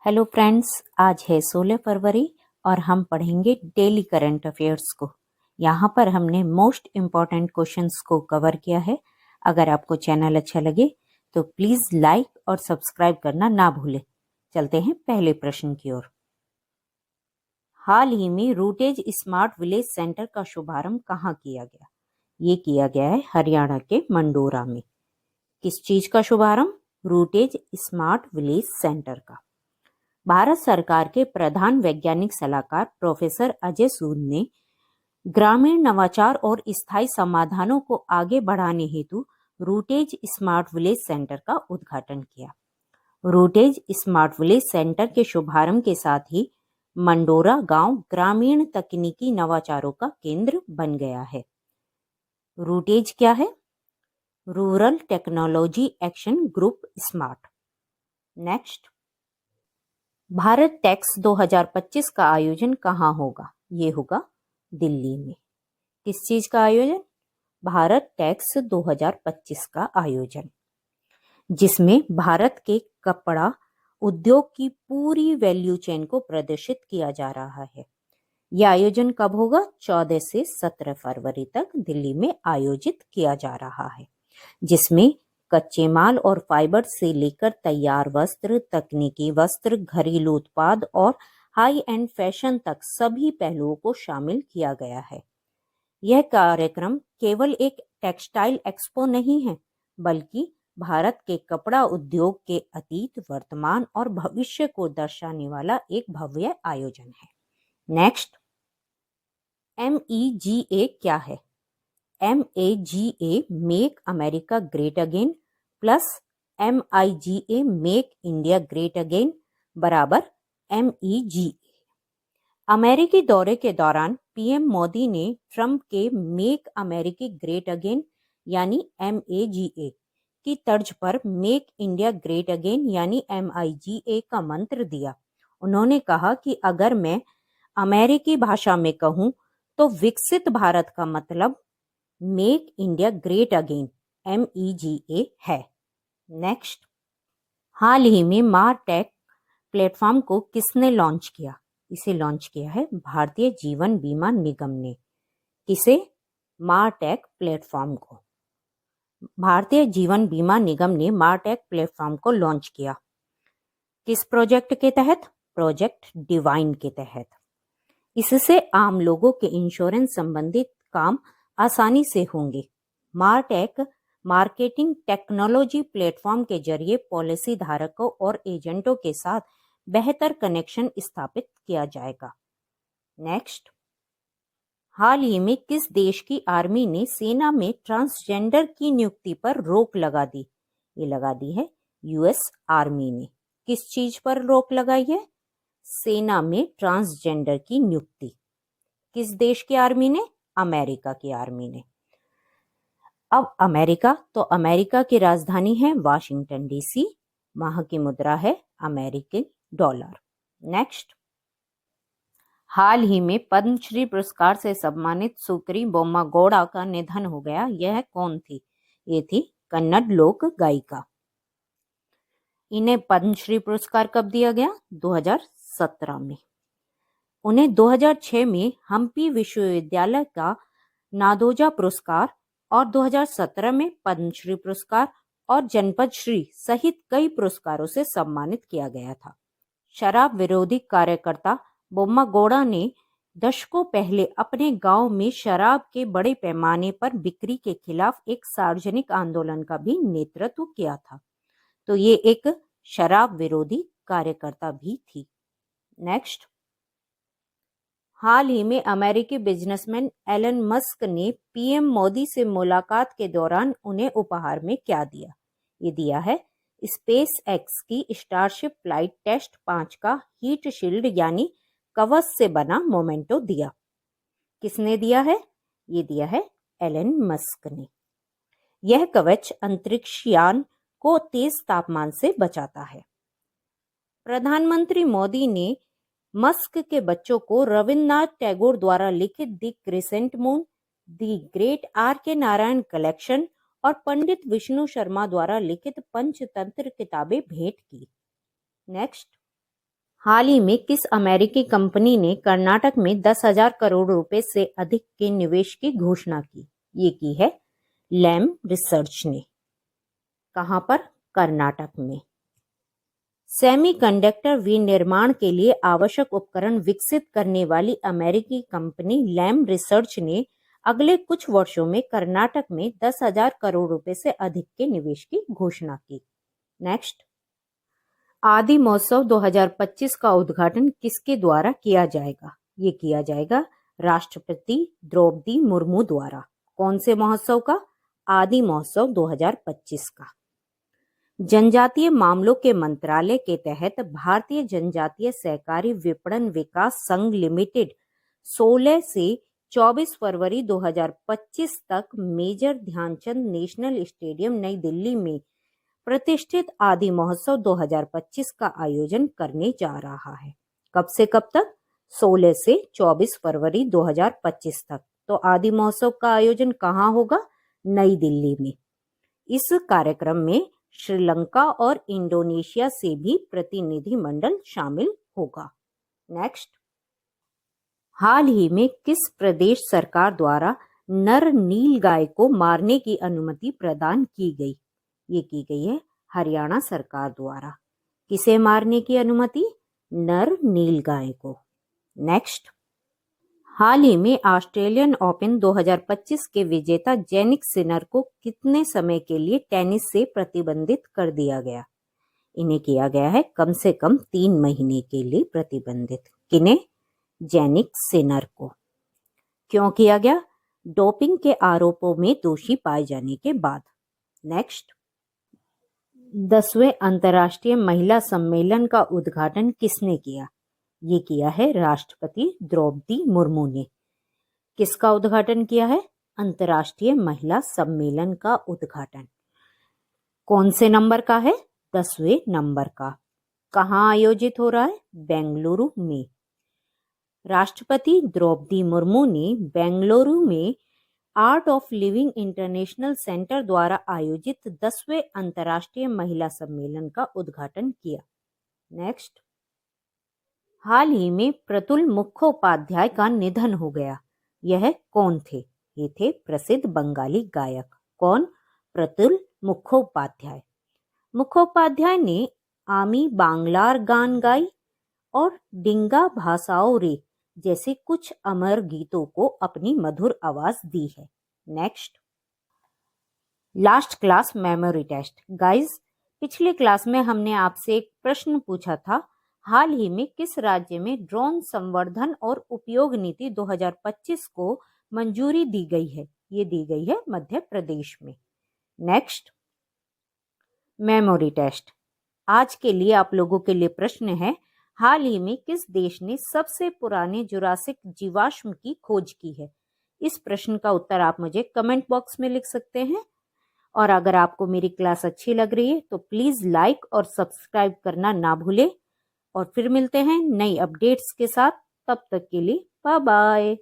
Hello friends, आज है 16 फरवरी और हम पढ़ेंगे डेली करंट अफेयर्स को। यहाँ पर हमने मोस्ट इम्पॉर्टेंट क्वेश्चंस को कवर किया है। अगर आपको चैनल अच्छा लगे तो प्लीज़ लाइक और सब्सक्राइब करना ना भूलें। चलते हैं पहले प्रश्न की ओर। हाल ही में रूटेज स्मार्ट विलेज सेंटर का शुभारंभ कहाँ किया गया? ये किया गया है हरियाणा के मंडोरा में। किस चीज का शुभारंभ? रूटेज स्मार्ट विलेज सेंटर का। भारत सरकार के प्रधान वैज्ञानिक सलाहकार प्रोफेसर अजय सूद ने ग्रामीण नवाचार और स्थायी समाधानों को आगे बढ़ाने हेतु रूटेज स्मार्ट विलेज सेंटर का उद्घाटन किया। रूटेज स्मार्ट विलेज सेंटर के शुभारंभ के साथ ही मंडोरा गांव ग्रामीण तकनीकी नवाचारों का केंद्र बन गया है। रूटेज क्या है? Rural technology action group smart. Next, Bharat Tex 2025 का आयोजन कहाँ होगा? ये होगा दिल्ली में। किस चीज का आयोजन? भारत टेक्स 2025 का आयोजन, जिसमें भारत के कपड़ा उद्योग की पूरी वैल्यू चेन को प्रदर्शित किया जा रहा है। यह आयोजन कब होगा? 14 से 17 फरवरी तक दिल्ली में आयोजित किया जा रहा है, जिसमें कच्चे माल और फाइबर से लेकर तैयार वस्त्र, तकनीकी वस्त्र, घरेलू उत्पाद और हाई एंड फैशन तक सभी पहलुओं को शामिल किया गया है। यह कार्यक्रम केवल एक टेक्सटाइल एक्सपो नहीं है, बल्कि भारत के कपड़ा उद्योग के अतीत, वर्तमान और भविष्य को दर्शाने वाला एक भव्य आयोजन है। नेक्स्ट, MEGA क्या है? MEGA make America great again plus MIGA make India great again बराबर MEGA। अमेरिकी दौरे के दौरान PM मोदी ने ट्रंप के मेक अमेरिका ग्रेट अगेन यानी MEGA की तर्ज पर मेक इंडिया ग्रेट अगेन यानी MIGA का मंत्र दिया। उन्होंने कहा कि अगर मैं अमेरिकी भाषा में कहूं तो विकसित भारत का मतलब make India great again MEGA है। नेक्स्ट, हाल ही में मारटेक प्लेटफॉर्म को किसने लॉन्च किया? इसे लॉन्च किया है भारतीय जीवन बीमा निगम ने। किसे? मारटेक प्लेटफॉर्म को। भारतीय जीवन बीमा निगम ने मारटेक प्लेटफॉर्म को लॉन्च किया। किस प्रोजेक्ट के तहत? प्रोजेक्ट डिवाइन के तहत। इससे आम लोगों के इंश्योरेंस संबंधित काम आसानी से होंगे। मारटेक मार्केटिंग टेक्नोलॉजी प्लेटफॉर्म के जरिए पॉलिसी धारकों और एजेंटों के साथ बेहतर कनेक्शन स्थापित किया जाएगा। नेक्स्ट, हाल ही में किस देश की आर्मी ने सेना में ट्रांसजेंडर की नियुक्ति पर रोक लगा दी? ये लगा दी है US आर्मी ने। किस चीज पर रोक लगाई है? सेना में ट्रांसजेंडर की नियुक्ति। किस देश की आर्मी ने? अमेरिका की आर्मी ने। अब अमेरिका, तो अमेरिका की राजधानी है वाशिंगटन DC। वहां की मुद्रा है अमेरिकन डॉलर। नेक्स्ट, हाल ही में पद्मश्री पुरस्कार से सम्मानित सुकरी बोम्मागौड़ा का निधन हो गया। यह कौन थी? ये थी कन्नड़ लोक गायिका। इन्हें पद्मश्री पुरस्कार कब दिया गया? 2017 में। उन्हें 2006 में हम्पी विश्वविद्यालय का नादोजा पुरस्कार और 2017 में पद्मश्री पुरस्कार और जनपद श्री सहित कई पुरस्कारों से सम्मानित किया गया था। शराब विरोधी कार्यकर्ता बोम्मागौड़ा ने दशकों पहले अपने गांव में शराब के बड़े पैमाने पर बिक्री के खिलाफ एक सार्वजनिक आंदोलन का भी नेतृत्व किया था। तो ये एक शराब विरोधी कार्यकर्ता भी थी। नेक्स्ट, हाल ही में अमेरिकी बिजनेसमैन एलन मस्क ने PM मोदी से मुलाकात के दौरान उन्हें उपहार में क्या दिया? ये दिया है SpaceX की स्टारशिप फ्लाइट टेस्ट 5 का हीट शील्ड यानी कवच से बना मोमेंटो दिया। किसने दिया है? ये दिया है एलन मस्क ने। यह कवच अंतरिक्ष यान को तेज तापमान से बचाता है। प्रधानमंत्री मोदी ने मस्क के बच्चों को रविन्द्रनाथ टैगोर द्वारा लिखित the crescent moon, the great RK Narayan collection और पंडित विष्णु शर्मा द्वारा लिखित पंचतंत्र किताबें भेंट की। नेक्स्ट, हाल ही में किस अमेरिकी कंपनी ने कर्नाटक में 10,000 करोड़ रुपए से अधिक के निवेश की घोषणा की? ये की है लैम रिसर्च ने। कहां पर? कर्नाटक में। सेमीकंडक्टर विनिर्माण के लिए आवश्यक उपकरण विकसित करने वाली अमेरिकी कंपनी लैम रिसर्च ने अगले कुछ वर्षों में कर्नाटक में 10,000 करोड़ रुपए से अधिक के निवेश की घोषणा की। नेक्स्ट, आदि महोत्सव 2025 का उद्घाटन किसके द्वारा किया जाएगा? ये किया जाएगा राष्ट्रपति द्रौपदी मुर्मू द्वारा। कौन से महोत्सव का? आदि महोत्सव 2025 का। जनजातीय मामलों के मंत्रालय के तहत भारतीय जनजातीय सहकारी विपणन विकास संघ लिमिटेड 16 से 24 फरवरी 2025 तक मेजर ध्यानचंद नेशनल स्टेडियम नई दिल्ली में प्रतिष्ठित आदि महोत्सव 2025 का आयोजन करने जा रहा है। कब से कब तक? 16 से 24 फरवरी 2025 तक। तो आदि महोत्सव का आयोजन कहाँ होगा? नई दिल्ली में। इस कार्यक्रम में श्रीलंका और इंडोनेशिया से भी प्रतिनिधि मंडल शामिल होगा। नेक्स्ट, हाल ही में किस प्रदेश सरकार द्वारा नर नीलगाय को मारने की अनुमति प्रदान की गई? ये की गई है हरियाणा सरकार द्वारा। किसे मारने की अनुमति? नर नीलगाय को। नेक्स्ट, हाल ही में ऑस्ट्रेलियन ओपन 2025 के विजेता जैनिक सिनर को कितने समय के लिए टेनिस से प्रतिबंधित कर दिया गया? इन्हें किया गया है कम से कम 3 महीने के लिए प्रतिबंधित। किन्हें? जैनिक सिनर को। क्यों किया गया? डोपिंग के आरोपों में दोषी पाए जाने के बाद। नेक्स्ट, 10वें अंतर्राष्ट्रीय महिला सम्मेलन का उद्घाटन किसने किया? ये किया है राष्ट्रपति द्रौपदी मुर्मू ने। किसका उद्घाटन किया है? अंतर्राष्ट्रीय महिला सम्मेलन का उद्घाटन। कौन से नंबर का है? 10वें नंबर का। कहाँ आयोजित हो रहा है? बेंगलुरु में। राष्ट्रपति द्रौपदी मुर्मू ने बेंगलुरु में art of living international centre द्वारा आयोजित 10वें अंतर्राष्ट्रीय महिला सम्मेलन का उद्घाटन किया। नेक्स्ट, हाल ही में प्रतुल मुखोपाध्याय का निधन हो गया। यह कौन थे? ये थे प्रसिद्ध बंगाली गायक। कौन? प्रतुल मुखोपाध्याय। मुखोपाध्याय ने आमी बांग्लार गान गाई और डिंगा भाषाओं रे जैसे कुछ अमर गीतों को अपनी मधुर आवाज दी है। Next, last class memory test. Guys, पिछले क्लास में हमने आपसे एक प्रश्न पूछा था, हाल ही में किस राज्य में ड्रोन संवर्धन और उपयोग नीति 2025 को मंजूरी दी गई है? ये दी गई है मध्य प्रदेश में। Next, memory test. आज के लिए आप लोगों के लिए प्रश्न है, हाल ही में किस देश ने सबसे पुराने जुरासिक जीवाश्म की खोज की है? इस प्रश्न का उत्तर आप मुझे कमेंट बॉक्स में लिख सकते हैं। और अगर आपको मेरी क्लास अच्छी लग रही है तो प्लीज लाइक और सब्सक्राइब करना ना भूलें। और फिर मिलते हैं नई अपडेट्स के साथ। तब तक के लिए बाय बाय।